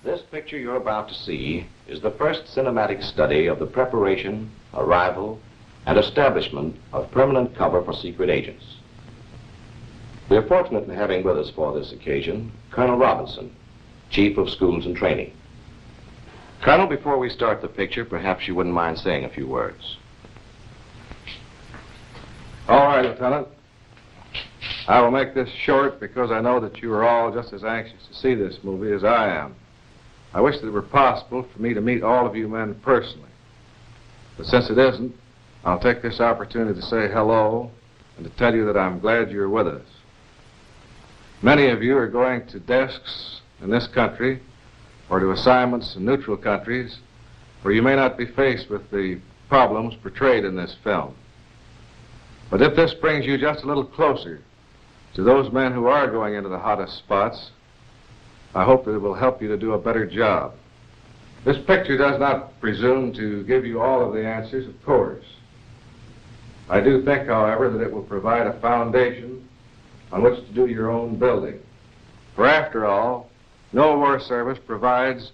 This picture you're about to see is the first cinematic study of the preparation, arrival, and establishment of permanent cover for secret agents. We are fortunate in having with us for this occasion Colonel Robinson, Chief of Schools and Training. Colonel, before we start the picture, perhaps you wouldn't mind saying a few words. All right, Lieutenant. I will make this short because I know that you are all just as anxious to see this movie as I am. I wish that it were possible for me to meet all of you men personally. But since it isn't, I'll take this opportunity to say hello and to tell you that I'm glad you're with us. Many of you are going to desks in this country or to assignments in neutral countries where you may not be faced with the problems portrayed in this film. But if this brings you just a little closer to those men who are going into the hottest spots, I hope that it will help you to do a better job. This picture does not presume to give you all of the answers, of course. I do think, however, that it will provide a foundation on which to do your own building. For after all, no war service provides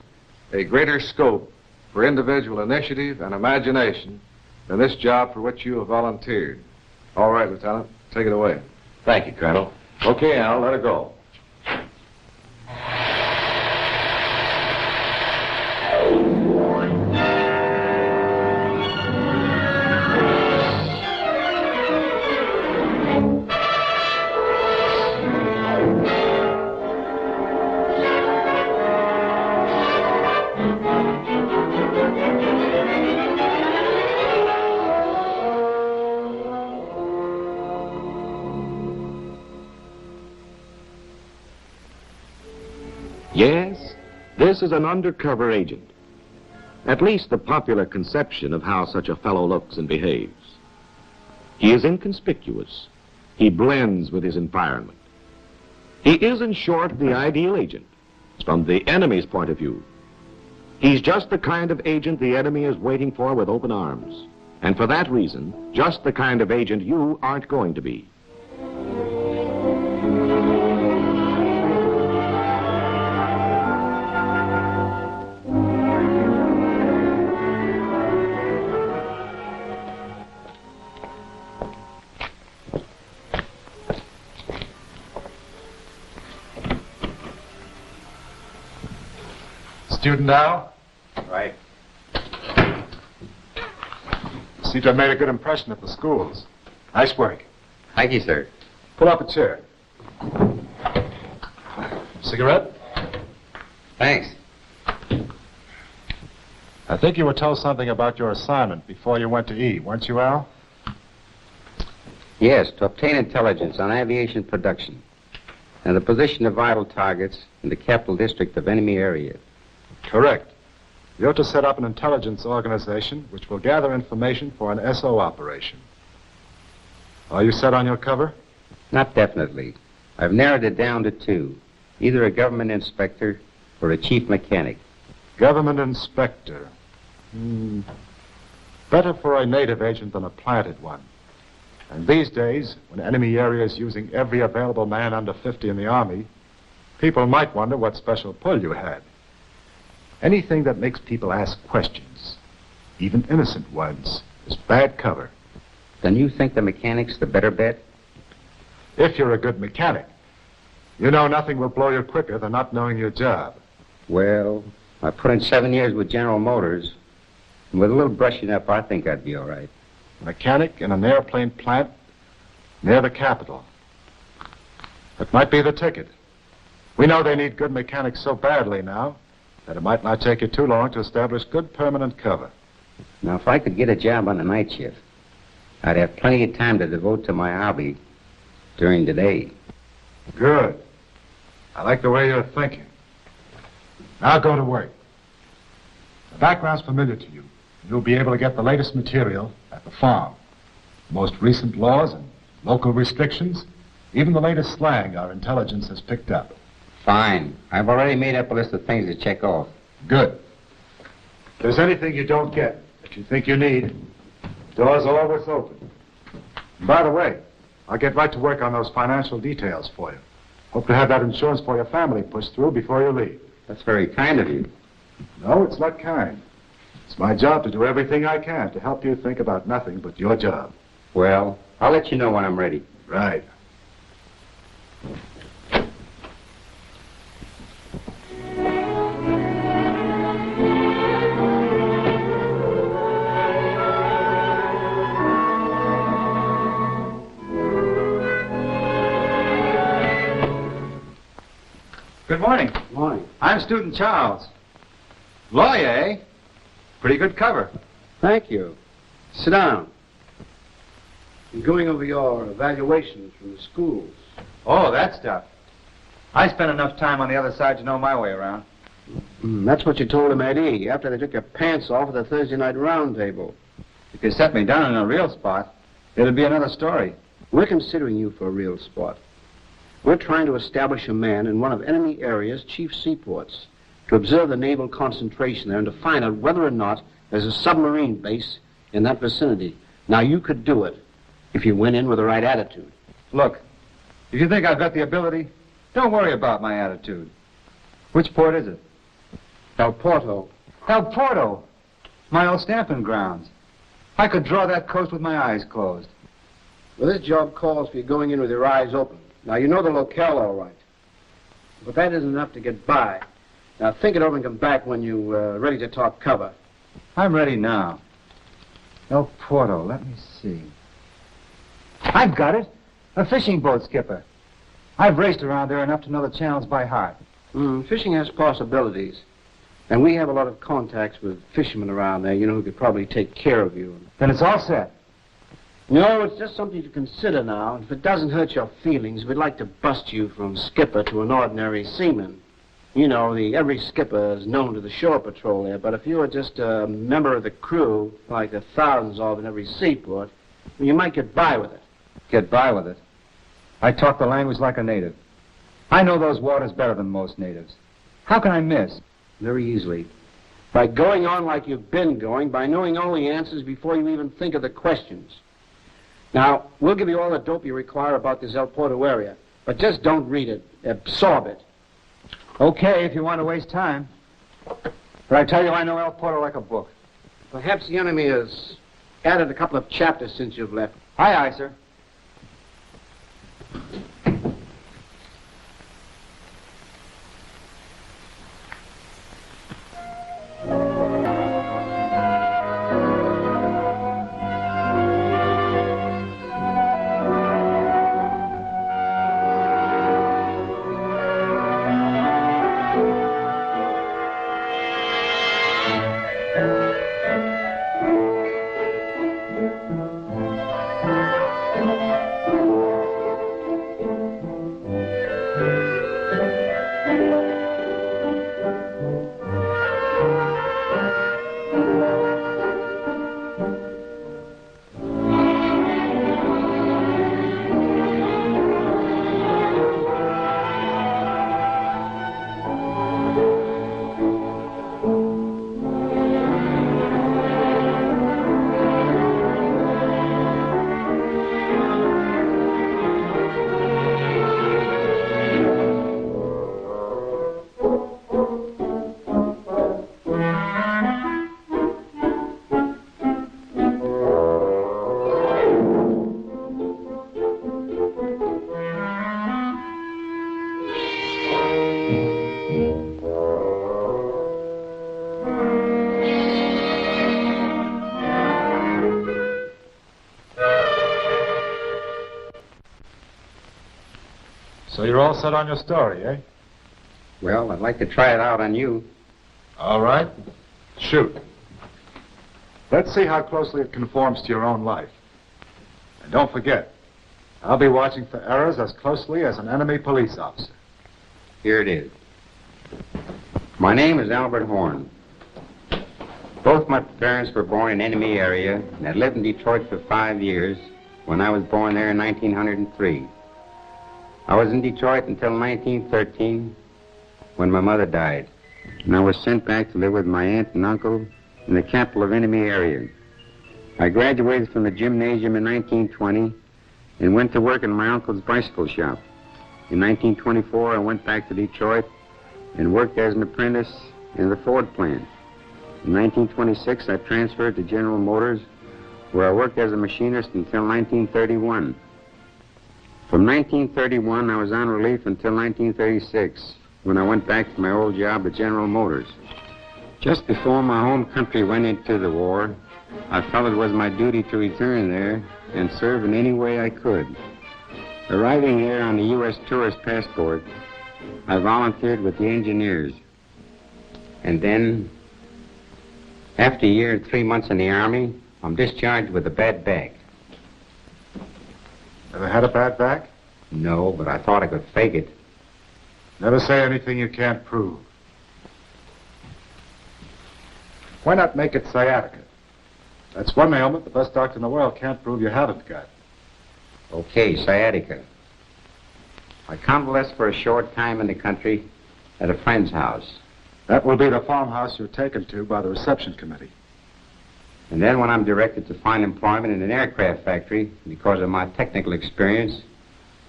a greater scope for individual initiative and imagination than this job for which you have volunteered. All right, Lieutenant, take it away. Thank you, Colonel. Okay, Al, let her go. Yes, this is an undercover agent. At least the popular conception of how such a fellow looks and behaves. He is inconspicuous. He blends with his environment. He is, in short, the ideal agent from the enemy's point of view. He's just the kind of agent the enemy is waiting for with open arms. And for that reason, just the kind of agent you aren't going to be. Student now? Right. Seem to have made a good impression at the schools. Nice work. Thank you, sir. Pull up a chair. Cigarette? Thanks. I think you were told something about your assignment before you went to E, weren't you, Al? Yes, to obtain intelligence on aviation production and the position of vital targets in the capital district of enemy area. Correct. You're to set up an intelligence organization which will gather information for an SO operation. Are you set on your cover? Not definitely. I've narrowed it down to two, either a government inspector or a chief mechanic. Government inspector. Better for a native agent than a planted one. And these days, when enemy area is using every available man under 50 in the Army, people might wonder what special pull you had. Anything that makes people ask questions, even innocent ones, is bad cover. Then you think the mechanic's the better bet? If you're a good mechanic. You know nothing will blow you quicker than not knowing your job. Well, I put in 7 years with General Motors, and with a little brushing up, I think I'd be all right. Mechanic in an airplane plant near the capital. That might be the ticket. We know they need good mechanics so badly now that it might not take you too long to establish good permanent cover. Now, if I could get a job on a night shift, I'd have plenty of time to devote to my hobby during the day. Good. I like the way you're thinking. Now go to work. The background's familiar to you. You'll be able to get the latest material at the farm. The most recent laws and local restrictions, even the latest slang our intelligence has picked up. Fine. I've already made up a list of things to check off. Good. If there's anything you don't get that you think you need, doors are always open. And by the way, I'll get right to work on those financial details for you. Hope to have that insurance for your family pushed through before you leave. That's very kind of you. No, it's not kind. It's my job to do everything I can to help you think about nothing but your job. Well, I'll let you know when I'm ready. Right. Good morning. Good morning. I'm student Charles. Lawyer, eh? Pretty good cover. Thank you. Sit down. I'm going over your evaluations from the schools. Oh, that stuff. I spent enough time on the other side to know my way around. That's what you told him, Eddie, after they took your pants off at the Thursday night round table. If you set me down in a real spot, it'll be another story. We're considering you for a real spot. We're trying to establish a man in one of enemy areas' chief seaports to observe the naval concentration there and to find out whether or not there's a submarine base in that vicinity. Now, you could do it if you went in with the right attitude. Look, if you think I've got the ability, don't worry about my attitude. Which port is it? El Porto. El Porto. My old stamping grounds. I could draw that coast with my eyes closed. Well, this job calls for you going in with your eyes open. Now, you know the locale all right. But that isn't enough to get by. Now, think it over and come back when you're ready to talk cover. I'm ready now. El Porto, let me see. I've got it. A fishing boat skipper. I've raced around there enough to know the channels by heart. Fishing has possibilities. And we have a lot of contacts with fishermen around there, who could probably take care of you. Then it's all set. No, it's just something to consider now. And if it doesn't hurt your feelings, we'd like to bust you from skipper to an ordinary seaman. Every skipper is known to the shore patrol there, but if you were just a member of the crew, like the thousands of in every seaport, you might get by with it. Get by with it. I talk the language like a native. I know those waters better than most natives. How can I miss? Very easily. By going on like you've been going, by knowing all the answers before you even think of the questions. Now, we'll give you all the dope you require about this El Porto area, but just don't read it. Absorb it. Okay, if you want to waste time. But I tell you, I know El Porto like a book. Perhaps the enemy has added a couple of chapters since you've left. Aye, aye, sir. So you're all set on your story, eh? Well, I'd like to try it out on you. All right. Shoot. Let's see how closely it conforms to your own life. And don't forget, I'll be watching for errors as closely as an enemy police officer. Here it is. My name is Albert Horn. Both my parents were born in enemy area and had lived in Detroit for 5 years when I was born there in 1903. I was in Detroit until 1913 when my mother died. And I was sent back to live with my aunt and uncle in the capital of enemy area. I graduated from the gymnasium in 1920 and went to work in my uncle's bicycle shop. In 1924, I went back to Detroit and worked as an apprentice in the Ford plant. In 1926, I transferred to General Motors, where I worked as a machinist until 1931. From 1931, I was on relief until 1936, when I went back to my old job at General Motors. Just before my home country went into the war, I felt it was my duty to return there and serve in any way I could. Arriving there on the U.S. tourist passport, I volunteered with the engineers. And then, after a year and 3 months in the Army, I'm discharged with a bad back. Ever had a bad back? No, but I thought I could fake it. Never say anything you can't prove. Why not make it sciatica? That's one ailment the best doctor in the world can't prove you haven't got. Okay, sciatica. I convalesced for a short time in the country at a friend's house. That will be the farmhouse you're taken to by the reception committee. And then when I'm directed to find employment in an aircraft factory because of my technical experience,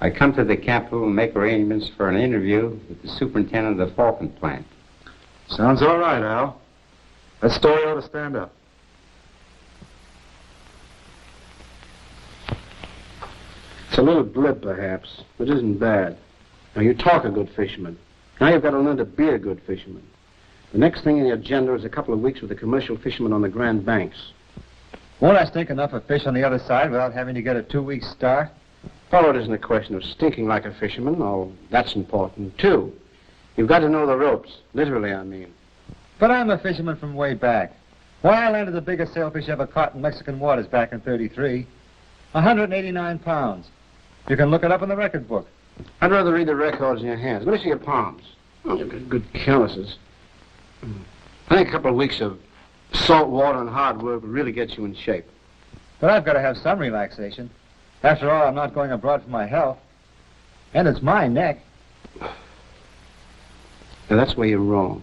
I come to the capital and make arrangements for an interview with the superintendent of the Falcon plant. Sounds all right, Al. That story ought to stand up. It's a little glib, perhaps, but isn't bad. Now, you talk a good fisherman. Now you've got to learn to be a good fisherman. The next thing in the agenda is a couple of weeks with the commercial fishermen on the Grand Banks. Won't I stink enough of fish on the other side without having to get a 2-week start? Fellow, it isn't a question of stinking like a fisherman, although that's important, too. You've got to know the ropes. Literally, I mean. But I'm a fisherman from way back. Why, I landed the biggest sailfish ever caught in Mexican waters back in '33. 189 pounds. You can look it up in the record book. I'd rather read the records in your hands. Let me see your palms. Oh, you've got good calluses. I think a couple of weeks of salt water and hard work would really get you in shape. But I've got to have some relaxation. After all, I'm not going abroad for my health. And it's my neck. Now, that's where you're wrong.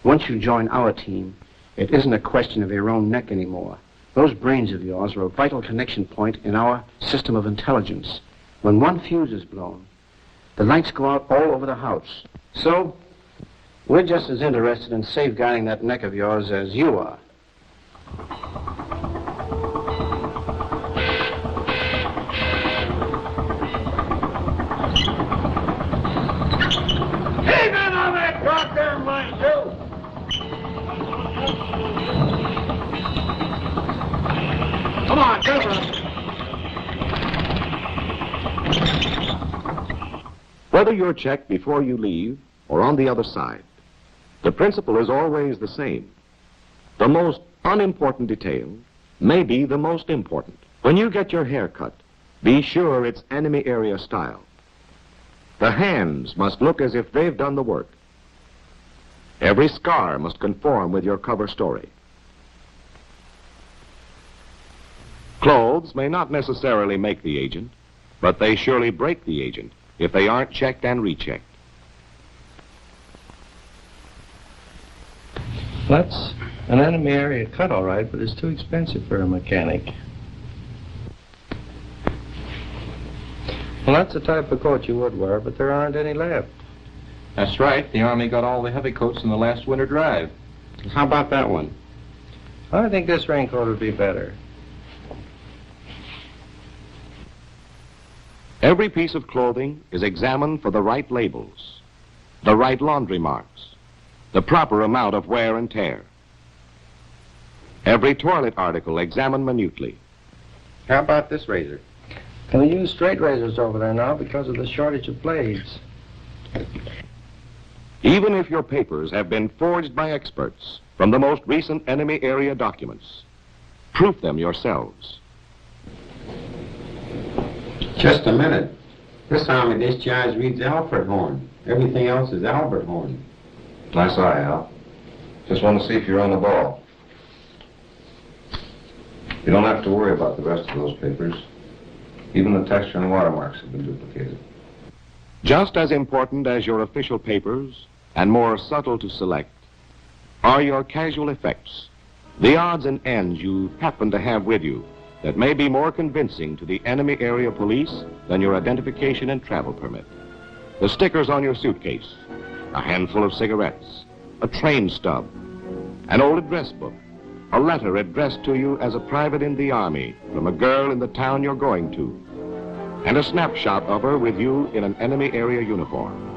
Once you join our team, it isn't a question of your own neck anymore. Those brains of yours are a vital connection point in our system of intelligence. When one fuse is blown, the lights go out all over the house. So, we're just as interested in safeguarding that neck of yours as you are. Hey, man, on that goddamn line, too! Come on, cover us. Whether you're checked before you leave or on the other side, the principle is always the same. The most unimportant detail may be the most important. When you get your hair cut, be sure it's enemy area style. The hands must look as if they've done the work. Every scar must conform with your cover story. Clothes may not necessarily make the agent, but they surely break the agent if they aren't checked and rechecked. That's an enemy area cut, all right, but it's too expensive for a mechanic. Well, that's the type of coat you would wear, but there aren't any left. That's right. The Army got all the heavy coats in the last winter drive. How about that one? I think this raincoat would be better. Every piece of clothing is examined for the right labels, the right laundry marks, the proper amount of wear and tear. Every toilet article examined minutely. How about this razor? Can they use straight razors over there now because of the shortage of blades? Even if your papers have been forged by experts from the most recent enemy area documents, proof them yourselves. Just a minute. This Army discharge reads Alfred Horn. Everything else is Albert Horn. Nice eye, Al. Just want to see if you're on the ball. You don't have to worry about the rest of those papers. Even the texture and watermarks have been duplicated. Just as important as your official papers, and more subtle to select, are your casual effects, the odds and ends you happen to have with you that may be more convincing to the enemy area police than your identification and travel permit. The stickers on your suitcase, a handful of cigarettes, a train stub, an old address book, a letter addressed to you as a private in the Army from a girl in the town you're going to, and a snapshot of her with you in an enemy area uniform.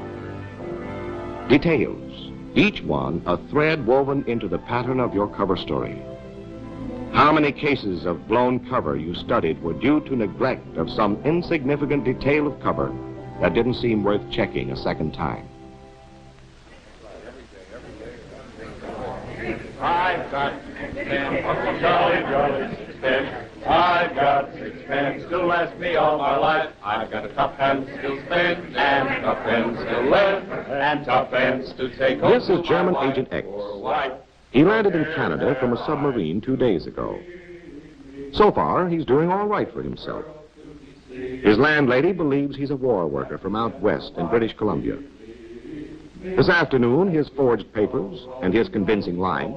Details, each one a thread woven into the pattern of your cover story. How many cases of blown cover you studied were due to neglect of some insignificant detail of cover that didn't seem worth checking a second time? I've got 6 pence, jolly 6 pence. I've got 6 pence to last me all my life. I've got a tuppence to spend, and a tuppence to lend, and tuppence to take home. This is German Agent X. He landed in Canada from a submarine 2 days ago. So far, he's doing all right for himself. His landlady believes he's a war worker from out west in British Columbia. This afternoon, his forged papers and his convincing line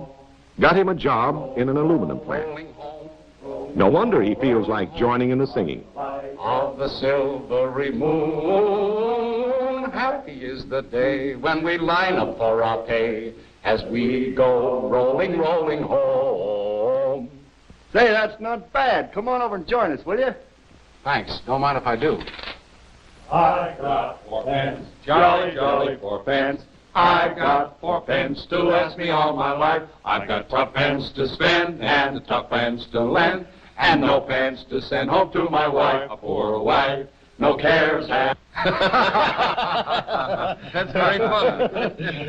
got him a job in an aluminum plant. No wonder he feels like joining in the singing. Of the silvery moon, happy is the day when we line up for our pay as we go rolling, rolling home. Say, that's not bad. Come on over and join us, will you? Thanks. Don't mind if I do. I got 4 pence, jolly 4 pence. I've got 4 pence to last me all my life. I've got tuppence to spend and a tuppence to lend, and no pence to send home to my wife, a poor wife. No cares have. That's very funny.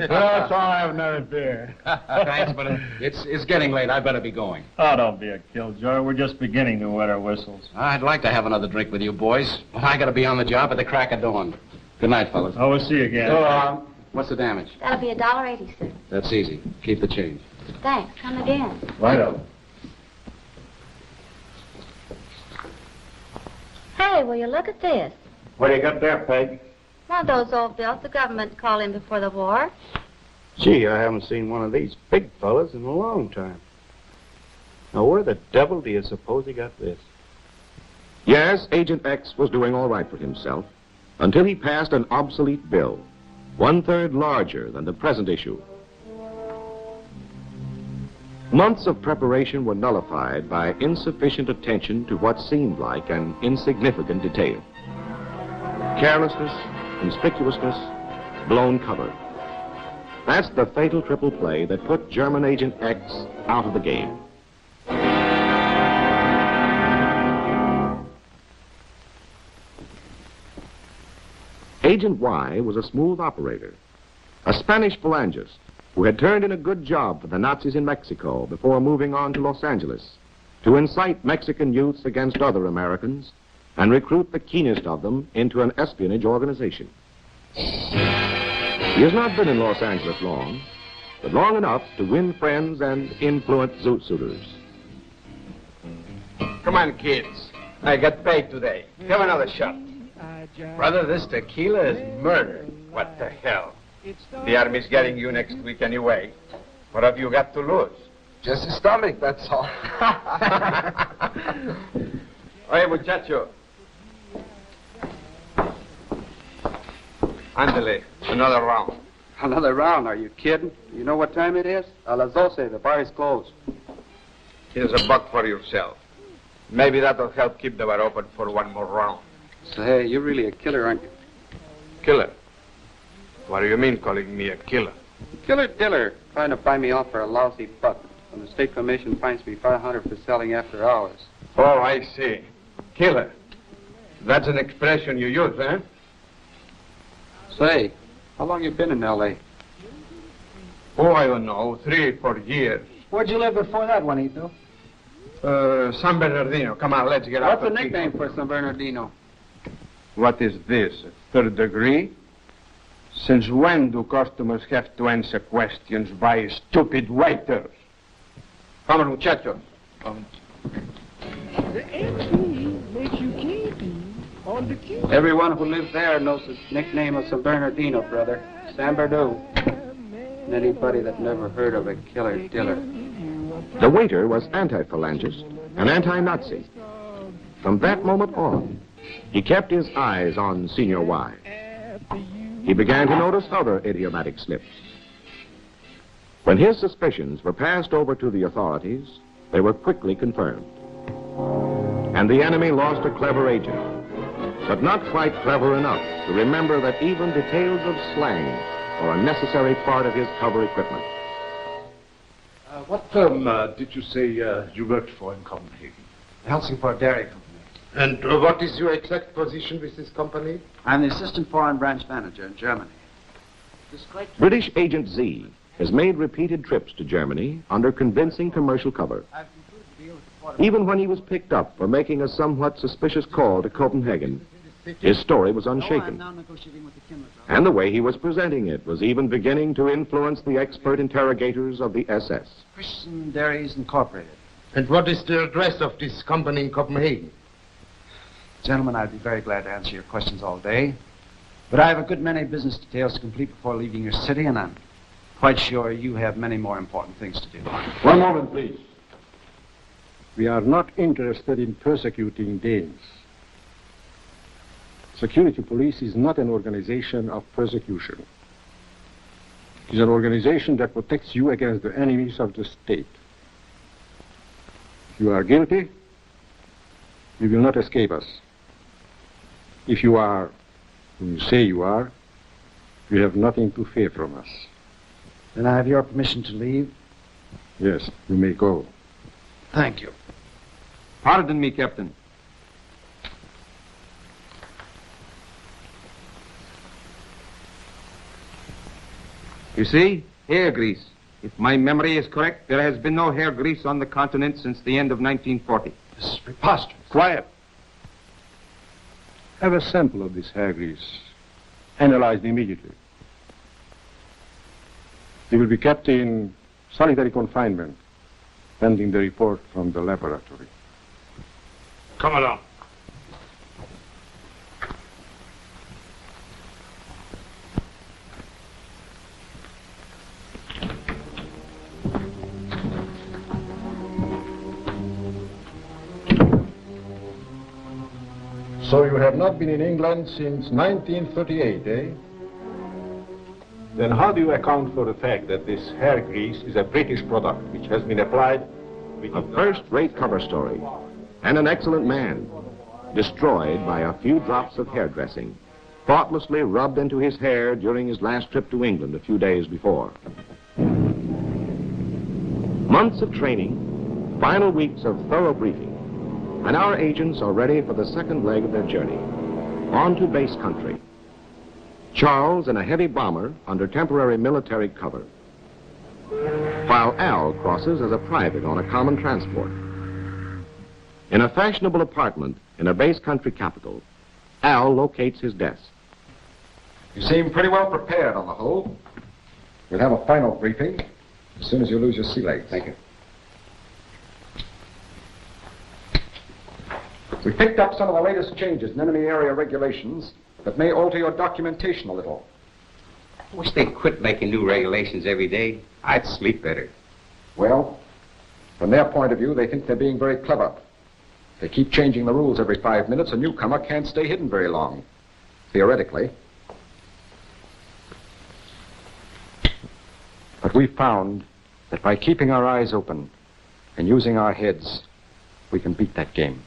That's all I have another beer. Thanks, but it's getting late. I better be going. Oh, don't be a killjoy. We're just beginning to wet our whistles. I'd like to have another drink with you boys, but I gotta be on the job at the crack of dawn. Good night, fellas. Oh, we'll see you again. So long. What's the damage? That'll be $1.80, sir. That's easy. Keep the change. Thanks. Come again. Righto. Hey, will you look at this? What do you got there, Peg? One of those old bills the government called in before the war. Gee, I haven't seen one of these big fellas in a long time. Now, where the devil do you suppose he got this? Yes, Agent X was doing all right for himself until he passed an obsolete bill, 1/3 larger than the present issue. Months of preparation were nullified by insufficient attention to what seemed like an insignificant detail. Carelessness, conspicuousness, blown cover. That's the fatal triple play that put German Agent X out of the game. Agent Y was a smooth operator, a Spanish phalangist who had turned in a good job for the Nazis in Mexico before moving on to Los Angeles to incite Mexican youths against other Americans and recruit the keenest of them into an espionage organization. He has not been in Los Angeles long, but long enough to win friends and influence zoot suitors. Come on, kids. I got paid today. Have another shot. Brother, this tequila is murder. What the hell? The Army's getting you next week anyway. What have you got to lose? Just a stomach, that's all. Oye, muchacho. Ándale, another round. Another round? Are you kidding? You know what time it is? A las 12. The bar is closed. Here's $1 for yourself. Maybe that'll help keep the bar open for one more round. Say, you're really a killer, aren't you? Killer? What do you mean calling me a killer? Killer diller, trying to buy me off for a lousy $1. And the state commission fines me $500 for selling after hours. Oh, I see. Killer. That's an expression you use, eh? Say, how long you been in L.A.? Oh, I don't know, 3 or 4 years. Where'd you live before that, Juanito? San Bernardino. Come on, let's get out. What's the nickname for San Bernardino? What is this, a 3rd degree? Since when do customers have to answer questions by stupid waiters? Come on, muchachos. Everyone who lives there knows the nickname of San Bernardino, brother. San Bernardino. And anybody that never heard of a killer diller. The waiter was anti-phalangist and anti-Nazi. From that moment on, he kept his eyes on Senior Y. he began to notice other idiomatic slips. When his suspicions were passed over to the authorities, they were quickly confirmed. And the enemy lost a clever agent, but not quite clever enough to remember that even details of slang are a necessary part of his cover equipment. What firm did you say you worked for in Copenhagen? Helsingfors Dairy Company. And what is your exact position with this company? I'm the assistant foreign branch manager in Germany. British Agent Z has made repeated trips to Germany under convincing commercial cover. Even when he was picked up for making a somewhat suspicious call to Copenhagen, his story was unshaken. And the way he was presenting it was even beginning to influence the expert interrogators of the SS. Christian Dairies Incorporated. And what is the address of this company in Copenhagen? Gentlemen, I'd be very glad to answer your questions all day. But I have a good many business details to complete before leaving your city, and I'm quite sure you have many more important things to do. One moment, please. We are not interested in persecuting Danes. Security police is not an organization of persecution. It is an organization that protects you against the enemies of the state. If you are guilty, you will not escape us. If you are who you say you are, you have nothing to fear from us. Then I have your permission to leave? Yes, you may go. Thank you. Pardon me, Captain. You see, hair grease. If my memory is correct, there has been no hair grease on the continent since the end of 1940. This is preposterous. Quiet. Have a sample of this hair grease. Analyzed immediately. He will be kept in solitary confinement, pending the report from the laboratory. Come along. So you have not been in England since 1938, eh? Then how do you account for the fact that this hair grease is a British product which has been applied... A first-rate cover story, and an excellent man, destroyed by a few drops of hairdressing, thoughtlessly rubbed into his hair during his last trip to England a few days before. Months of training, final weeks of thorough briefing, and our agents are ready for the second leg of their journey, on to base country. Charles in a heavy bomber under temporary military cover, while Al crosses as a private on a common transport. In a fashionable apartment in a base country capital, Al locates his desk. You seem pretty well prepared on the whole. We'll have a final briefing as soon as you lose your sea legs. Thank you. We picked up some of the latest changes in enemy area regulations that may alter your documentation a little. I wish they'd quit making new regulations every day. I'd sleep better. Well, from their point of view, they think they're being very clever. They keep changing the rules every 5 minutes. A newcomer can't stay hidden very long, theoretically. But we found that by keeping our eyes open and using our heads, we can beat that game.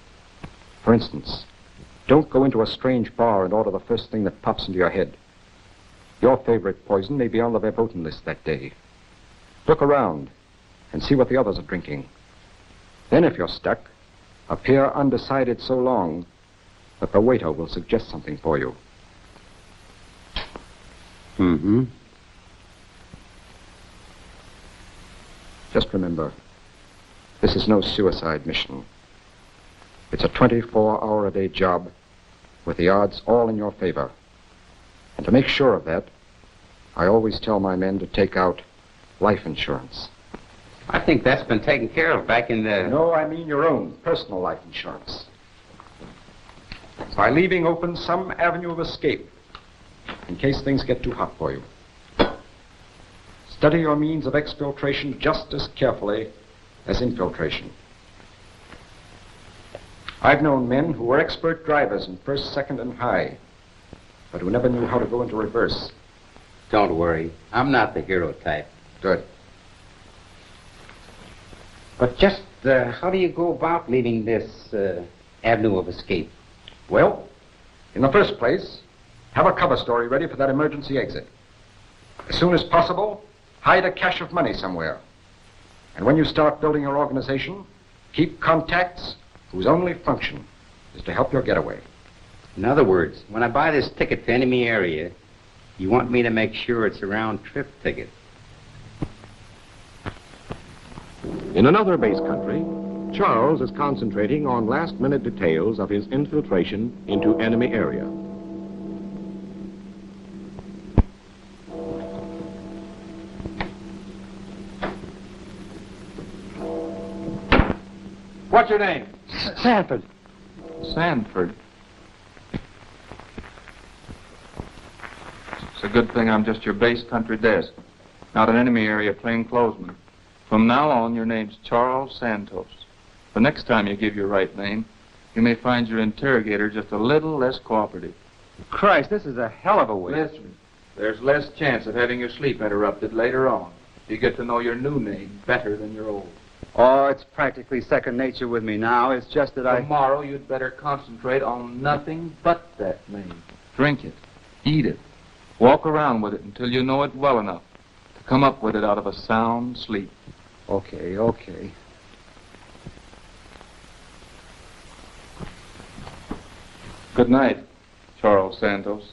For instance, don't go into a strange bar and order the first thing that pops into your head. Your favorite poison may be on the verboten list that day. Look around and see what the others are drinking. Then if you're stuck, appear undecided so long that the waiter will suggest something for you. Mm-hmm. Just remember, this is no suicide mission. It's a 24-hour-a-day job with the odds all in your favor. And to make sure of that, I always tell my men to take out life insurance. I think that's been taken care of back in the... No, I mean your own personal life insurance. By leaving open some avenue of escape in case things get too hot for you. Study your means of exfiltration just as carefully as infiltration. I've known men who were expert drivers in first, second, and high, but who never knew how to go into reverse. Don't worry. I'm not the hero type. Good. But just how do you go about leaving this avenue of escape? Well, in the first place, have a cover story ready for that emergency exit. As soon as possible, hide a cache of money somewhere. And when you start building your organization, keep contacts whose only function is to help your getaway. In other words, when I buy this ticket to enemy area, you want me to make sure it's a round-trip ticket. In another base country, Charles is concentrating on last-minute details of his infiltration into enemy area. What's your name? Sanford. Sanford. It's a good thing I'm just your base country desk, not an enemy area plainclothesman. From now on, your name's Charles Santos. The next time you give your right name, you may find your interrogator just a little less cooperative. Christ, this is a hell of a way. Listen, there's less chance of having your sleep interrupted later on. You get to know your new name better than your old. Oh, it's practically second nature with me now. It's just that Tomorrow, you'd better concentrate on nothing but that name. Drink it. Eat it. Walk around with it until you know it well enough to come up with it out of a sound sleep. Okay. Good night, Charles Santos.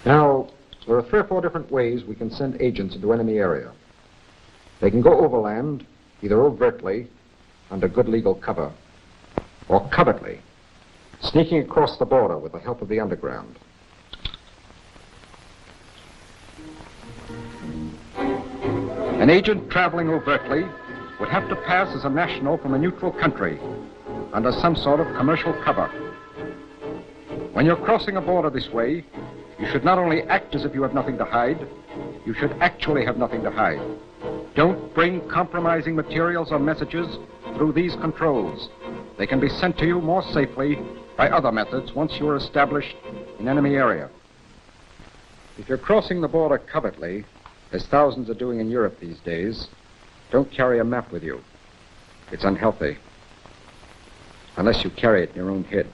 Now, there are 3 or 4 different ways we can send agents into enemy area. They can go overland, either overtly, under good legal cover, or covertly, sneaking across the border with the help of the underground. An agent traveling overtly would have to pass as a national from a neutral country under some sort of commercial cover. When you're crossing a border this way, you should not only act as if you have nothing to hide, you should actually have nothing to hide. Don't bring compromising materials or messages through these controls. They can be sent to you more safely by other methods once you are established in enemy area. If you're crossing the border covertly, as thousands are doing in Europe these days, don't carry a map with you. It's unhealthy, unless you carry it in your own head.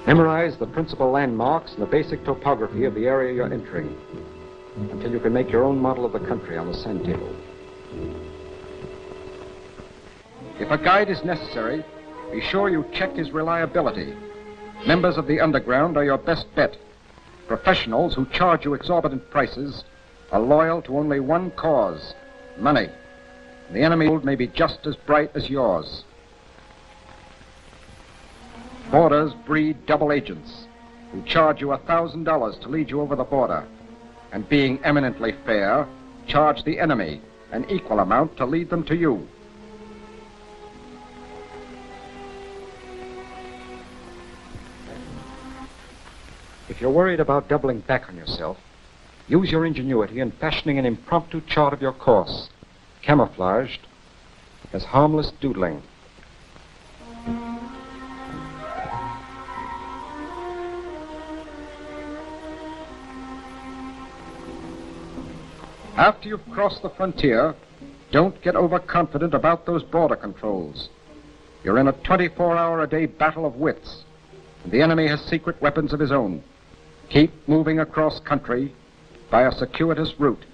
Memorize the principal landmarks and the basic topography of the area you're entering until you can make your own model of the country on the sand table. If a guide is necessary, be sure you check his reliability. Members of the underground are your best bet. Professionals who charge you exorbitant prices are loyal to only one cause, money. The enemy may be just as bright as yours. Borders breed double agents who charge you $1,000 to lead you over the border, and being eminently fair, charge the enemy an equal amount to lead them to you. If you're worried about doubling back on yourself, use your ingenuity in fashioning an impromptu chart of your course, camouflaged as harmless doodling. After you've crossed the frontier, don't get overconfident about those border controls. You're in a 24-hour-a-day battle of wits, and the enemy has secret weapons of his own. Keep moving across country by a circuitous route.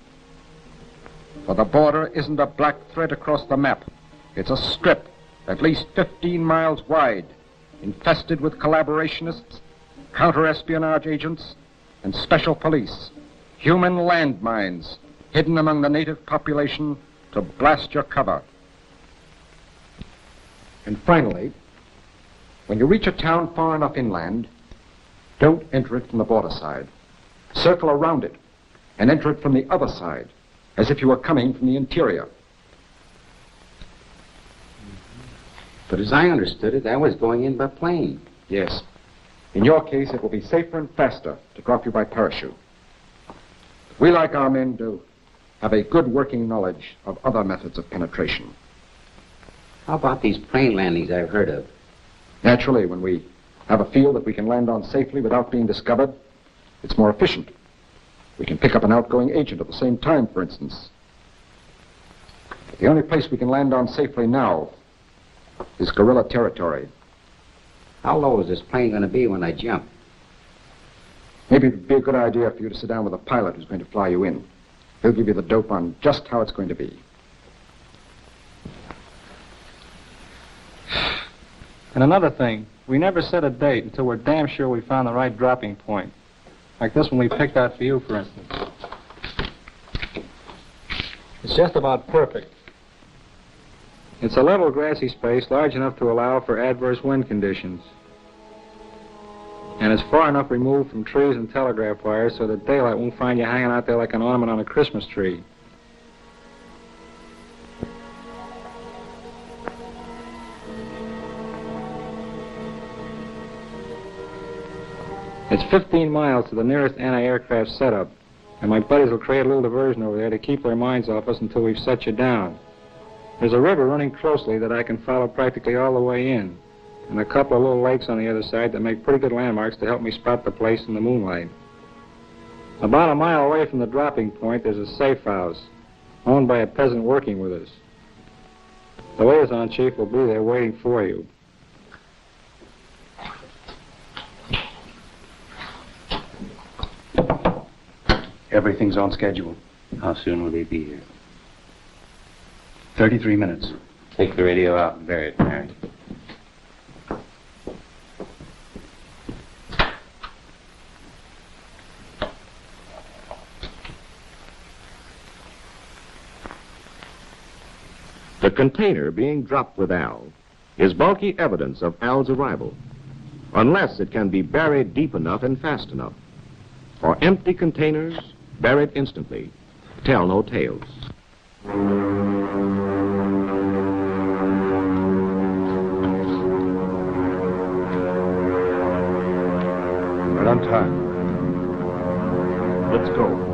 For the border isn't a black thread across the map. It's a strip at least 15 miles wide, infested with collaborationists, counter-espionage agents, and special police. Human landmines hidden among the native population to blast your cover. And finally, when you reach a town far enough inland, don't enter it from the border side. Circle around it and enter it from the other side, as if you were coming from the interior. But as I understood it, I was going in by plane. Yes. In your case, it will be safer and faster to drop you by parachute. We, like our men, do have a good working knowledge of other methods of penetration. How about these plane landings I've heard of? Naturally, when we have a field that we can land on safely without being discovered, it's more efficient. We can pick up an outgoing agent at the same time, for instance. But the only place we can land on safely now is guerrilla territory. How low is this plane going to be when I jump? Maybe it would be a good idea for you to sit down with a pilot who's going to fly you in. He'll give you the dope on just how it's going to be. And another thing, we never set a date until we're damn sure we found the right dropping point. Like this one we picked out for you, for instance. It's just about perfect. It's a level grassy space large enough to allow for adverse wind conditions. And it's far enough removed from trees and telegraph wires so that daylight won't find you hanging out there like an ornament on a Christmas tree. It's 15 miles to the nearest anti-aircraft setup, and my buddies will create a little diversion over there to keep their minds off us until we've set you down. There's a river running closely that I can follow practically all the way in, and a couple of little lakes on the other side that make pretty good landmarks to help me spot the place in the moonlight. About a mile away from the dropping point, there's a safe house, owned by a peasant working with us. The liaison chief will be there waiting for you. Everything's on schedule. How soon will they be here? 33 minutes. Take the radio out and bury it, Mary. The container being dropped with Al is bulky evidence of Al's arrival, unless it can be buried deep enough and fast enough. For empty containers, buried instantly, tell no tales. Right on time. Let's go.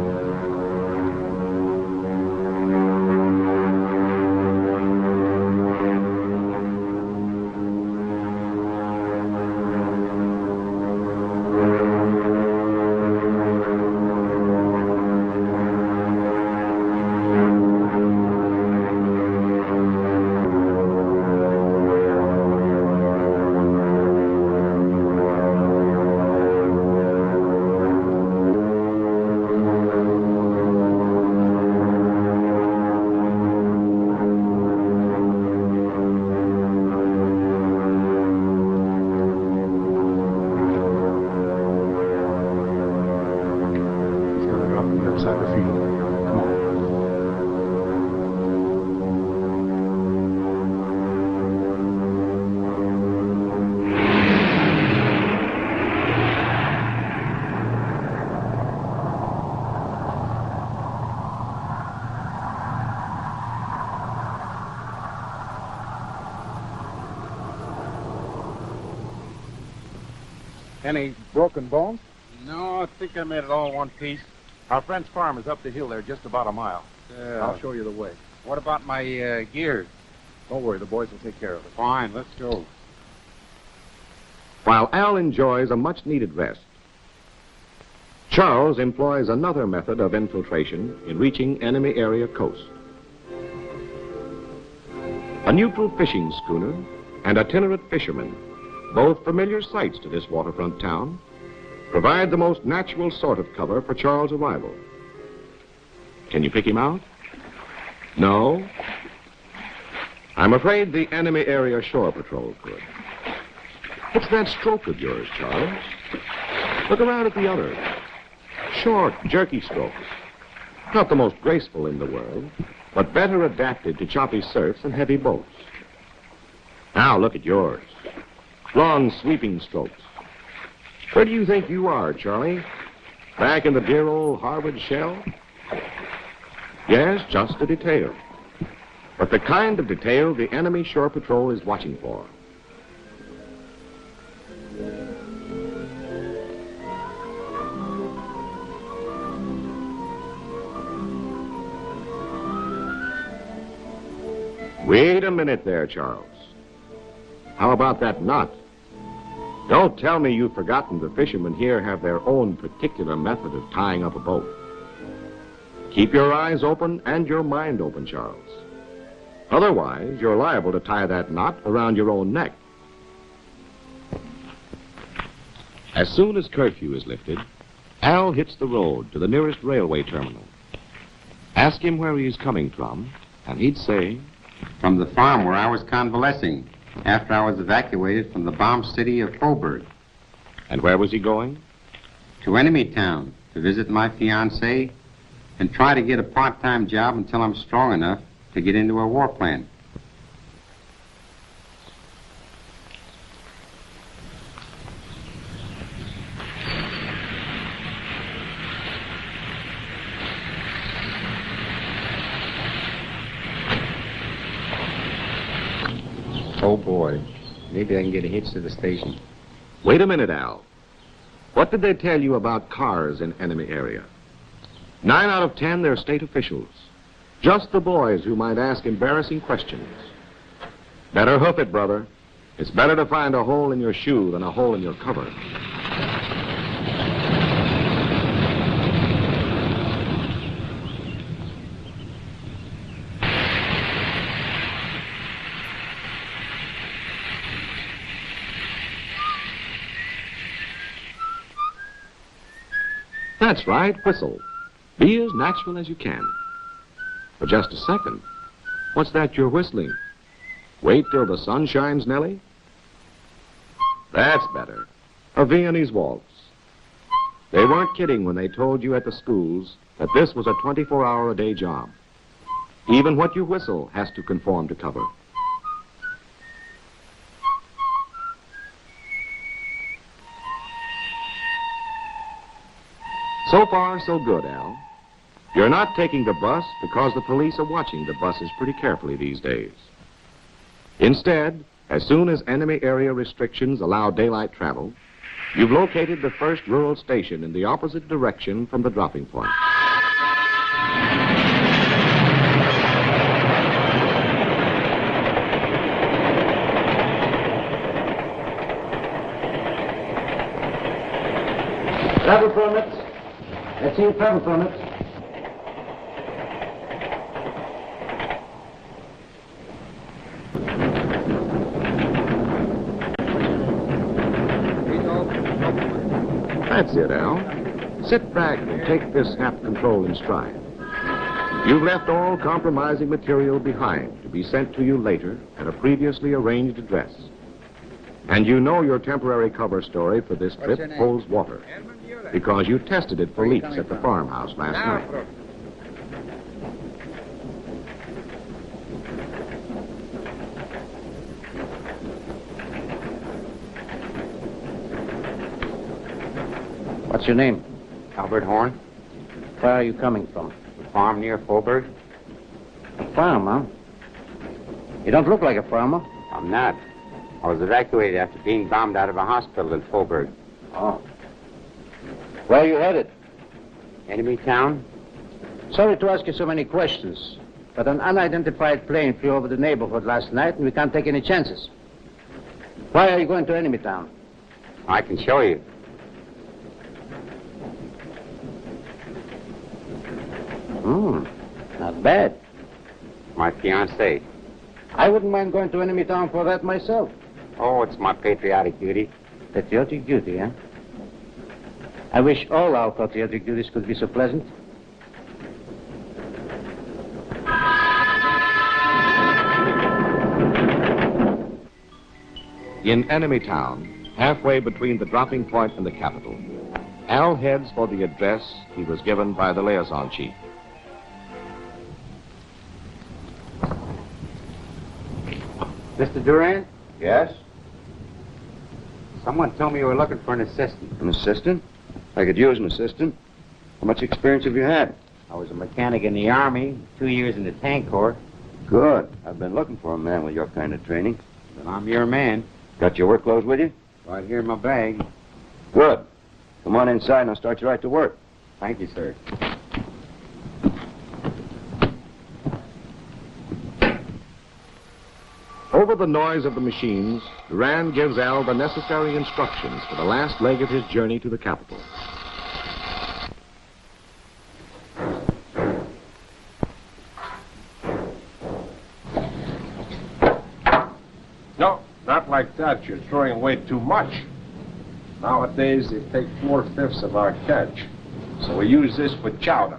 Any broken bones? No, I think I made it all in one piece. Our friend's farm is up the hill there, just about a mile. I'll show you the way. What about my gear? Don't worry, the boys will take care of it. Fine, let's go. While Al enjoys a much-needed rest, Charles employs another method of infiltration in reaching enemy area coast. A neutral fishing schooner and itinerant fisherman, both familiar sights to this waterfront town, provide the most natural sort of cover for Charles' arrival. Can you pick him out? No? I'm afraid the enemy area shore patrol could. What's that stroke of yours, Charles? Look around at the others. Short, jerky strokes. Not the most graceful in the world, but better adapted to choppy surfs and heavy boats. Now look at yours. Long, sweeping strokes. Where do you think you are, Charlie? Back in the dear old Harvard shell? Yes, just a detail. But the kind of detail the enemy shore patrol is watching for. Wait a minute there, Charles. How about that knot Don't tell me you've forgotten the fishermen here have their own particular method of tying up a boat. Keep your eyes open and your mind open, Charles. Otherwise, you're liable to tie that knot around your own neck. As soon as curfew is lifted, Al hits the road to the nearest railway terminal. Ask him where he's coming from, and he'd say, From the farm where I was convalescing after I was evacuated from the bombed city of Coburg. And where was he going? To Enemy Town to visit my fiancée and try to get a part-time job until I'm strong enough to get into a war plant. Oh, boy. Maybe I can get a hitch to the station. Wait a minute, Al. What did they tell you about cars in enemy area? 9 out of 10, they're state officials. Just the boys who might ask embarrassing questions. Better hoof it, brother. It's better to find a hole in your shoe than a hole in your cover. That's right, whistle. Be as natural as you can. For just a second. What's that you're whistling? Wait till the sun shines, Nellie? That's better. A Viennese waltz. They weren't kidding when they told you at the schools that this was a 24-hour-a-day job. Even what you whistle has to conform to cover. So far, so good, Al. You're not taking the bus because the police are watching the buses pretty carefully these days. Instead, as soon as enemy area restrictions allow daylight travel, you've located the first rural station in the opposite direction from the dropping point. Travel permits. Let's see your travel permits. That's it, Al. Sit back and take this half-control in stride. You've left all compromising material behind to be sent to you later at a previously arranged address. And you know your temporary cover story for this trip holds water because you tested it for leaks at the farmhouse last night. What's your name? Albert Horn, Where are you coming from? the farm near Coburg. A farm, huh? You don't look like a farmer. I'm not. I was evacuated after being bombed out of a hospital in Coburg. Oh. Where are you headed? Enemy Town? Sorry to ask you so many questions, but an unidentified plane flew over the neighborhood last night, and we can't take any chances. Why are you going to Enemy Town? I can show you. Not bad. My fiancée. I wouldn't mind going to Enemy Town for that myself. Oh, it's my patriotic duty. Patriotic duty, eh? I wish all our patriotic duties could be so pleasant. In Enemy Town, halfway between the dropping point and the capital, Al heads for the address he was given by the liaison chief. Mr. Durant? Yes? Someone told me you were looking for an assistant. An assistant? I could use an assistant. How much experience have you had? I was a mechanic in the Army, 2 years in the tank corps. Good. I've been looking for a man with your kind of training. But I'm your man. Got your work clothes with you? Right here in my bag. Good. Come on inside and I'll start you right to work. Thank you, sir. Over the noise of the machines, Durand gives Al the necessary instructions for the last leg of his journey to the capital. No, not like that. You're throwing away too much. Nowadays, they take 4/5 of our catch. So we use this for chowder.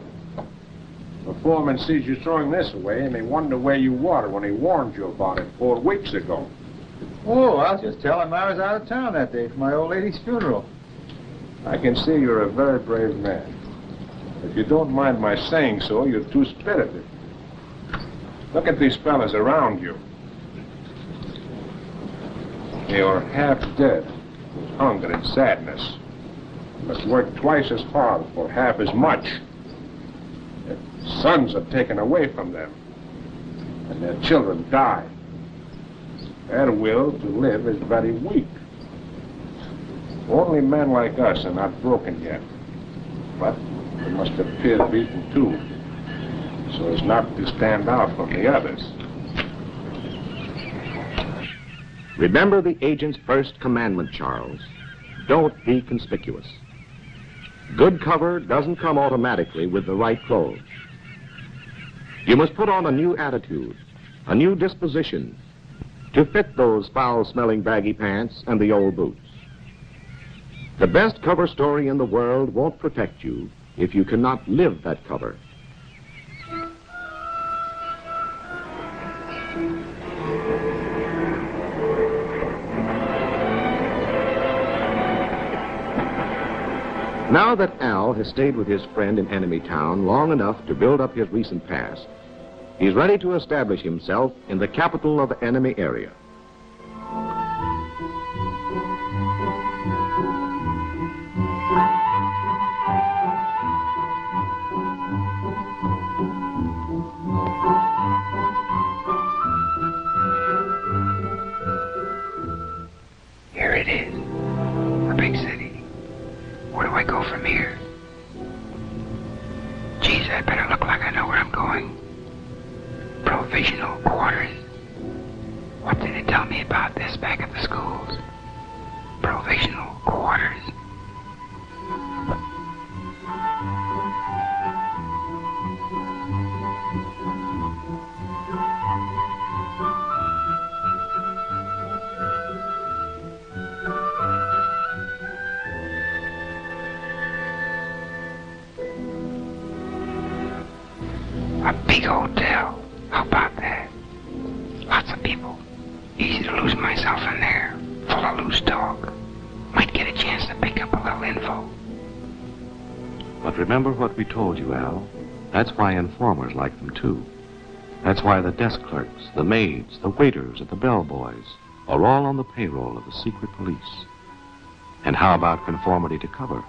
The foreman sees you throwing this away, and they wonder where you were when he warned you about it 4 weeks ago. Oh, I was just telling him I was out of town that day for my old lady's funeral. I can see you're a very brave man. If you don't mind my saying so, you're too spirited. Look at these fellas around you. They are half dead with hunger and sadness. Must work twice as hard for half as much. Their sons are taken away from them, and their children die. Their will to live is very weak. Only men like us are not broken yet, but we must appear beaten too, so as not to stand out from the others. Remember the agent's first commandment, Charles. Don't be conspicuous. Good cover doesn't come automatically with the right clothes. You must put on a new attitude, a new disposition, to fit those foul-smelling baggy pants and the old boots. The best cover story in the world won't protect you if you cannot live that cover. Now that Al has stayed with his friend in Enemy Town long enough to build up his recent past, he's ready to establish himself in the capital of the enemy area. Here it is, a big city. Where do I go from here? Geez, I better look like I know where I'm going. Provisional quarters. What did they tell me about this back at the schools? Provisional quarters. A big hotel. How about that? Lots of people. Easy to lose myself in there. Full of loose talk. Might get a chance to pick up a little info. But remember what we told you, Al. That's why informers like them, too. That's why the desk clerks, the maids, the waiters, and the bellboys are all on the payroll of the secret police. And how about conformity to cover?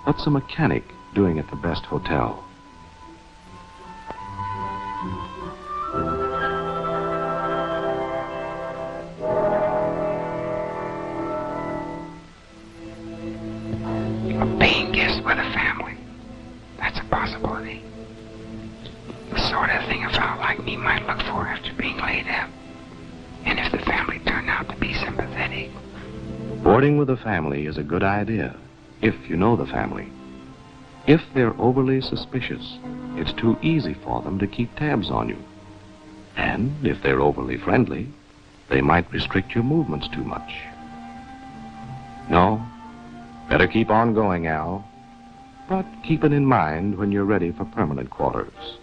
What's a mechanic doing at the best hotel? A paying guest with a family. That's a possibility. The sort of thing a fellow like me might look for after being laid up. And if the family turned out to be sympathetic. Boarding with a family is a good idea, if you know the family. If they're overly suspicious, it's too easy for them to keep tabs on you. And if they're overly friendly, they might restrict your movements too much. No, better keep on going, Al. But keep it in mind when you're ready for permanent quarters.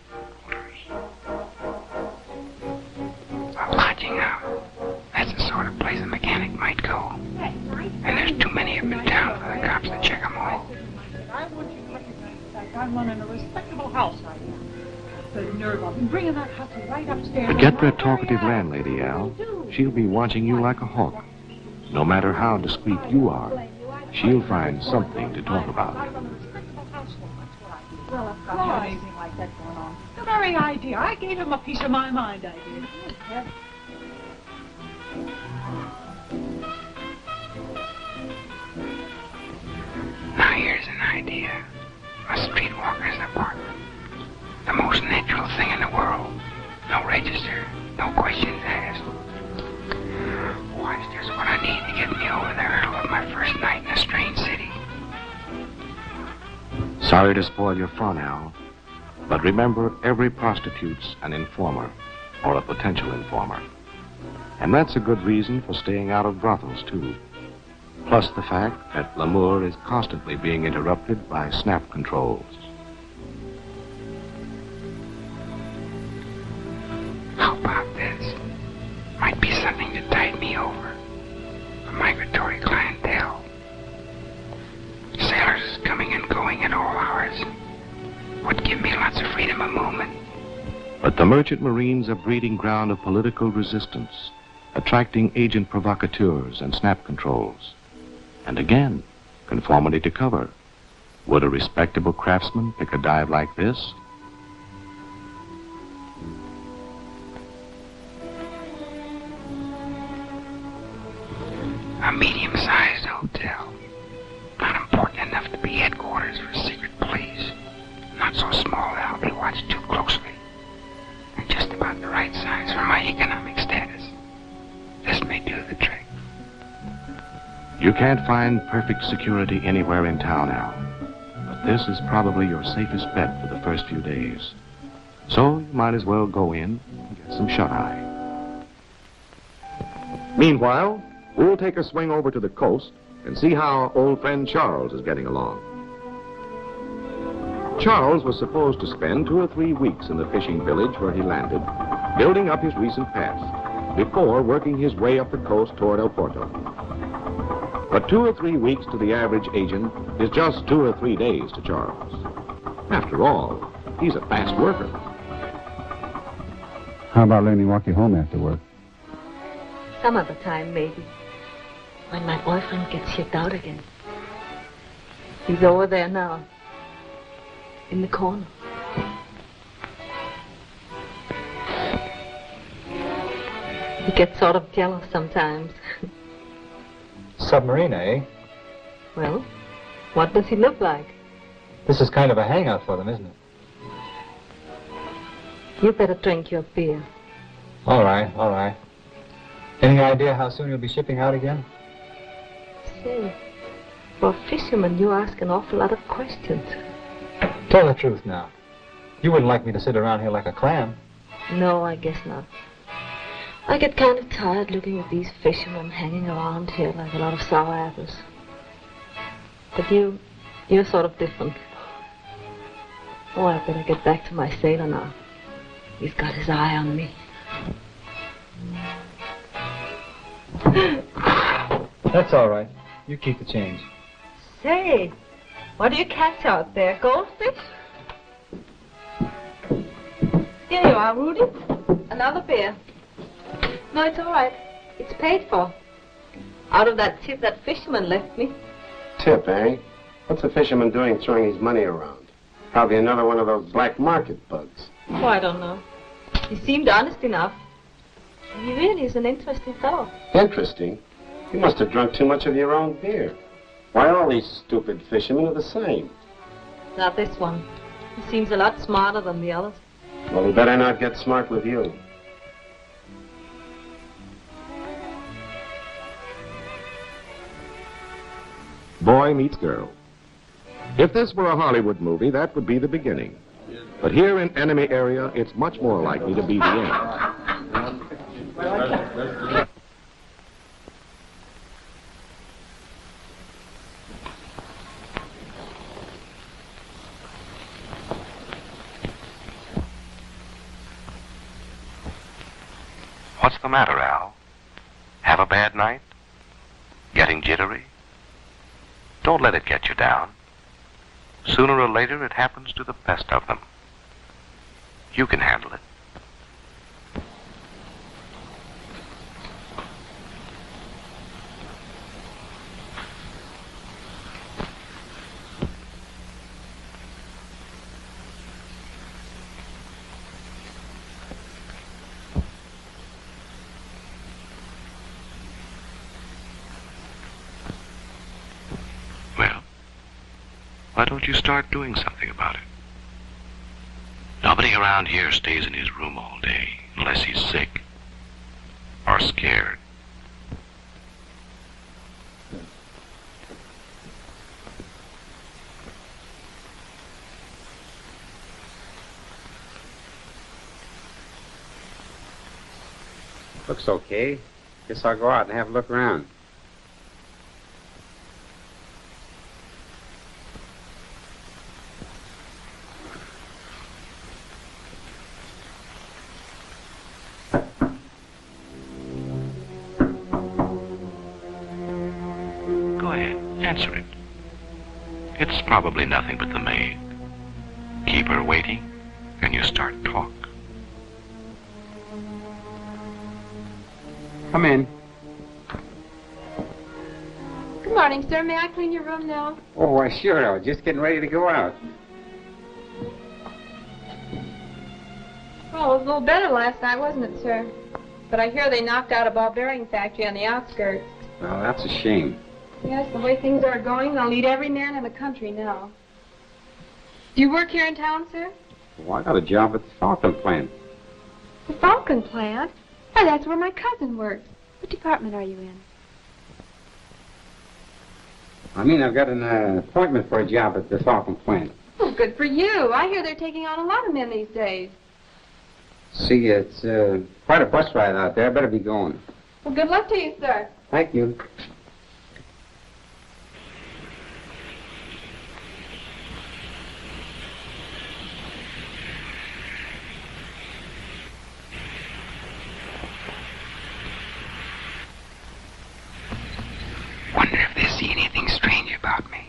A lodging house. That's the sort of place a mechanic might go. And there's too many of them in town for the cops to check them all. I want you to recognize the fact I'm running a respectable house right now. The nerve of him bringing that hussy right upstairs. Forget that talkative landlady, Al. She'll be watching you like a hawk. No matter how discreet you are, she'll find something to talk about. Well, I've got anything like that going on. The very idea. I gave him a piece of my mind, I did. Now here's an idea. A streetwalker's apartment. The most natural thing in the world. No register, no questions asked. is just what I need to get me over the hurdle of my first night in a strange city. Sorry to spoil your fun, Al, but remember, every prostitute's an informer or a potential informer. And that's a good reason for staying out of brothels, too. Plus the fact that l'amour is constantly being interrupted by snap controls. How about this? Might be something to tide me over. A migratory clientele. Sailors coming and going at all hours. Would give me lots of freedom of movement. But the merchant marine's a breeding ground of political resistance, attracting agent provocateurs and snap controls. And again, conformity to cover. Would a respectable craftsman pick a dive like this? A medium-sized hotel. Not important enough to be headquarters for secret police. Not so small that I'll be watched too closely. And just about the right size for my economic status. This may do the trick. You can't find perfect security anywhere in town, Al. But this is probably your safest bet for the first few days. So you might as well go in and get some shut-eye. Meanwhile, we'll take a swing over to the coast and see how old friend Charles is getting along. Charles was supposed to spend 2 or 3 weeks in the fishing village where he landed, building up his recent past, before working his way up the coast toward El Porto. But 2 or 3 weeks to the average agent is just 2 or 3 days to Charles. After all, he's a fast worker. How about letting me walk you home after work? Some other time, maybe. When my boyfriend gets shipped out again. He's over there now. In the corner. He gets sort of jealous sometimes. Submarine, eh? Well, what does he look like? This is kind of a hangout for them, isn't it? You better drink your beer. All right, all right. Any idea how soon you'll be shipping out again? Say, for a fisherman, you ask an awful lot of questions. Tell the truth now. You wouldn't like me to sit around here like a clam. No, I guess not. I get kind of tired looking at these fishermen hanging around here like a lot of sour apples. But you're sort of different. Oh, I better get back to my sailor now. He's got his eye on me. That's all right. You keep the change. Say, what do you catch out there? Goldfish? Here you are, Rudy. Another beer. No, it's all right. It's paid for. Out of that tip that fisherman left me. Tip, eh? What's a fisherman doing throwing his money around? Probably another one of those black market bugs. Oh, I don't know. He seemed honest enough. He really is an interesting fellow. Interesting? You must have drunk too much of your own beer. Why, all these stupid fishermen are the same. Not this one. He seems a lot smarter than the others. Well, he better not get smart with you. Boy meets girl. If this were a Hollywood movie, that would be the beginning. But here in enemy area, it's much more likely to be the end. What's the matter, Al? Have a bad night? Getting jittery? Don't let it get you down. Sooner or later, it happens to the best of them. You can handle it. Why don't you start doing something about it? Nobody around here stays in his room all day unless he's sick or scared. Looks okay. Guess I'll go out and have a look around. Go ahead, answer it. It's probably nothing but the maid. Keep her waiting, and you start talk. Come in. Good morning, sir. May I clean your room now? Oh, why, sure. I was just getting ready to go out. Well, it was a little better last night, wasn't it, sir? But I hear they knocked out a ball bearing factory on the outskirts. Well, that's a shame. Yes, the way things are going, they'll need every man in the country now. Do you work here in town, sir? Well, I got a job at the Falcon plant. The Falcon plant? Why, that's where my cousin works. What department are you in? I mean, I've got an appointment for a job at the Falcon plant. Oh, good for you. I hear they're taking on a lot of men these days. See, it's quite a bus ride out there. I better be going. Well, good luck to you, sir. Thank you. Wonder if they see anything strange about me.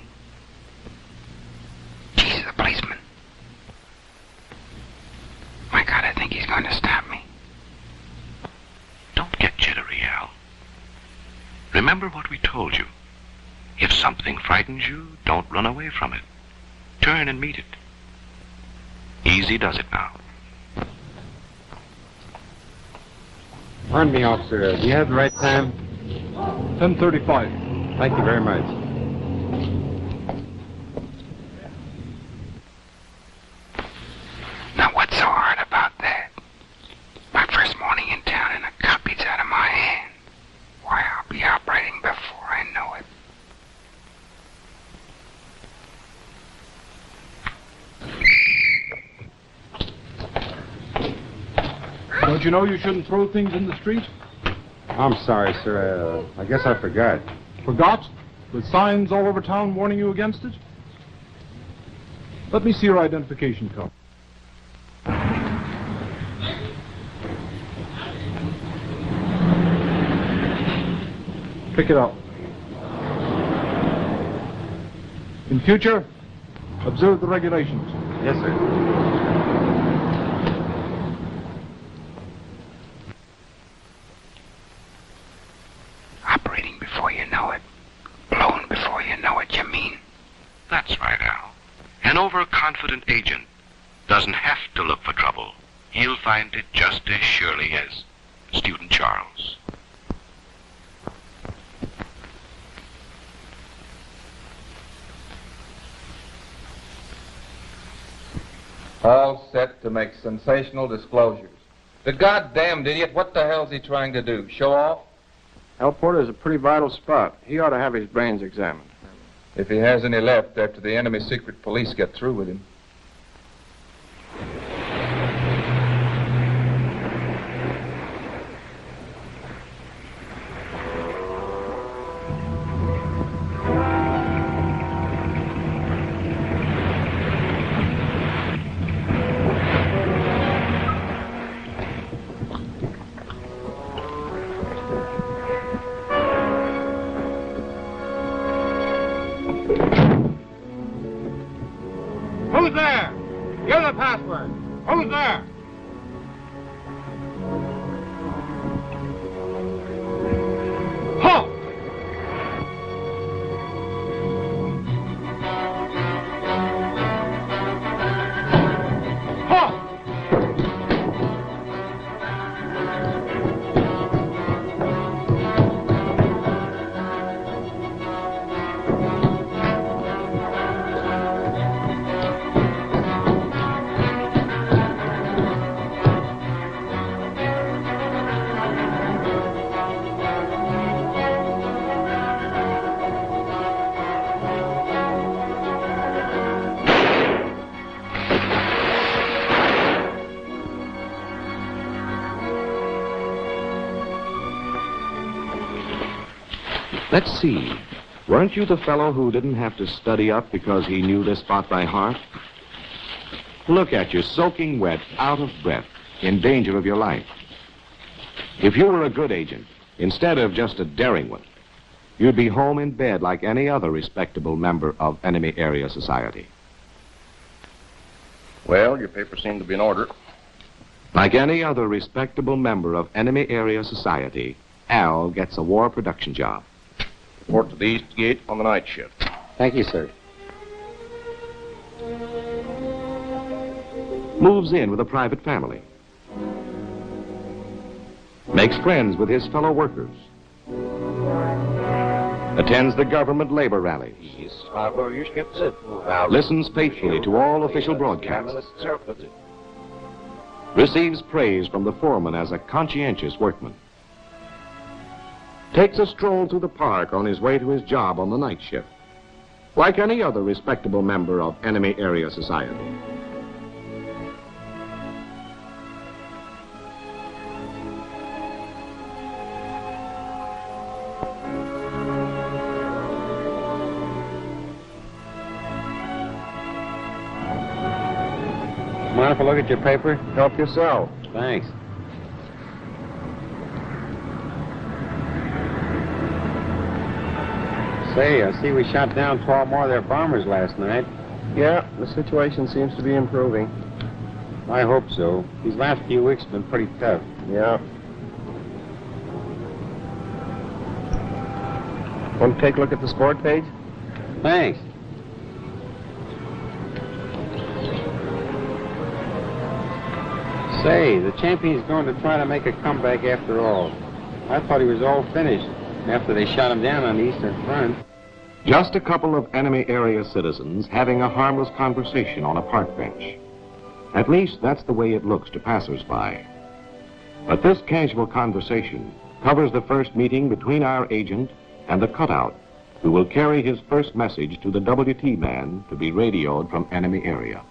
Jesus, a policeman. My God, I think he's going to stop me. Don't get jittery, Al. Remember what we told you. If something frightens you, don't run away from it. Turn and meet it. Easy does it now. Pardon me, officer. Do you have the right time? 10:35. Thank you very much. Now, what's so hard about that? My first morning in town and a cop gets out of my hand. Why, I'll be operating before I know it. Don't you know you shouldn't throw things in the street? I'm sorry, sir. I guess I forgot. Forgot? With signs all over town warning you against it? Let me see your identification card. Pick it up. In future, observe the regulations. Yes, sir. Operating before you know it. Blown before you know it, you mean? That's right, Al. An overconfident agent doesn't have to look for trouble. He'll find it just as surely as Student Charles. All set to make sensational disclosures. The goddamned idiot, what the hell's he trying to do? Show off? Al Porter's a pretty vital spot. He ought to have his brains examined. If he has any left after the enemy secret police get through with him. Who's there? Give the password. Who's there? Halt! Halt! Let's see. Weren't you the fellow who didn't have to study up because he knew this spot by heart? Look at you, soaking wet, out of breath, in danger of your life. If you were a good agent, instead of just a daring one, you'd be home in bed like any other respectable member of enemy area society. Well, your papers seem to be in order. Like any other respectable member of enemy area society, Al gets a war production job. Report to the East Gate on the night shift. Thank you, sir. Moves in with a private family. Makes friends with his fellow workers. Attends the government labor rallies. Listens faithfully to all official broadcasts. Receives praise from the foreman as a conscientious workman. Takes a stroll through the park on his way to his job on the night shift, like any other respectable member of enemy area society. Mind if I look at your paper? Help yourself. Thanks. Say, I see we shot down 12 more of their bombers last night. Yeah, the situation seems to be improving. I hope so. These last few weeks have been pretty tough. Yeah. Want to take a look at the sport page? Thanks. Say, the champion's going to try to make a comeback after all. I thought he was all finished after they shot him down on the Eastern Front. Just a couple of enemy area citizens having a harmless conversation on a park bench. At least that's the way it looks to passersby. But this casual conversation covers the first meeting between our agent and the cutout, who will carry his first message to the WT man to be radioed from enemy area.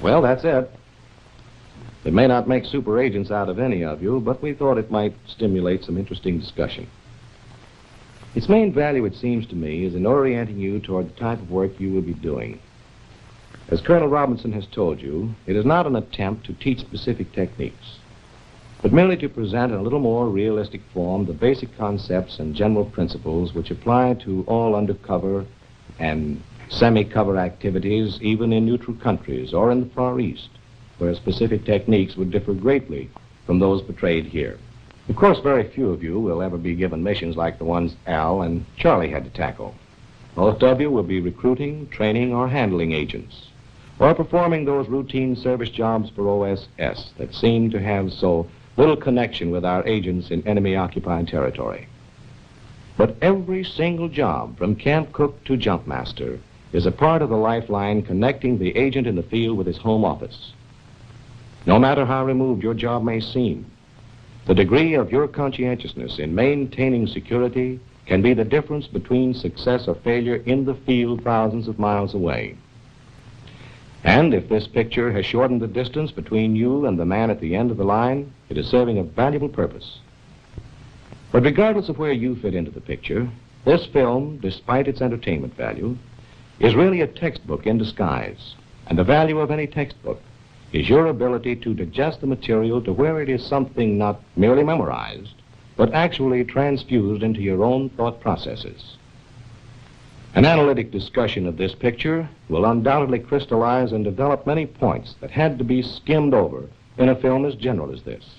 Well, that's it. It may not make super agents out of any of you, but we thought it might stimulate some interesting discussion. Its main value, it seems to me, is in orienting you toward the type of work you will be doing. As Colonel Robinson has told you, it is not an attempt to teach specific techniques, but merely to present in a little more realistic form the basic concepts and general principles which apply to all undercover and semi-cover activities, even in neutral countries or in the Far East, where specific techniques would differ greatly from those portrayed here. Of course, very few of you will ever be given missions like the ones Al and Charlie had to tackle. Most of you will be recruiting, training, or handling agents, or performing those routine service jobs for OSS that seem to have so little connection with our agents in enemy-occupied territory. But every single job, from camp cook to jump master, is a part of the lifeline connecting the agent in the field with his home office. No matter how removed your job may seem, the degree of your conscientiousness in maintaining security can be the difference between success or failure in the field thousands of miles away. And if this picture has shortened the distance between you and the man at the end of the line, it is serving a valuable purpose. But regardless of where you fit into the picture, this film, despite its entertainment value, is really a textbook in disguise. And the value of any textbook is your ability to digest the material to where it is something not merely memorized, but actually transfused into your own thought processes. An analytic discussion of this picture will undoubtedly crystallize and develop many points that had to be skimmed over in a film as general as this.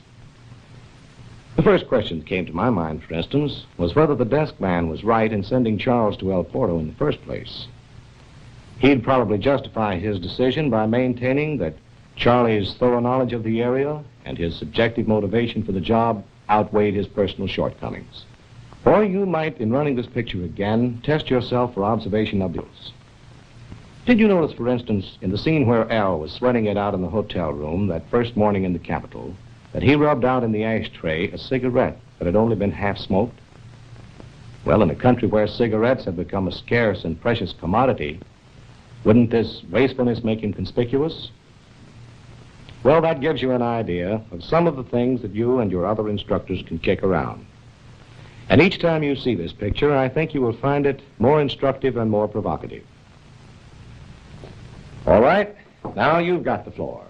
The first question that came to my mind, for instance, was whether the desk man was right in sending Charles to El Porto in the first place. He'd probably justify his decision by maintaining that Charlie's thorough knowledge of the area and his subjective motivation for the job outweighed his personal shortcomings. Or you might, in running this picture again, test yourself for observation of details. Did you notice, for instance, in the scene where Al was sweating it out in the hotel room that first morning in the capital, that he rubbed out in the ashtray a cigarette that had only been half smoked? Well, in a country where cigarettes have become a scarce and precious commodity, wouldn't this wastefulness make him conspicuous? Well, that gives you an idea of some of the things that you and your other instructors can kick around. And each time you see this picture, I think you will find it more instructive and more provocative. All right, now you've got the floor.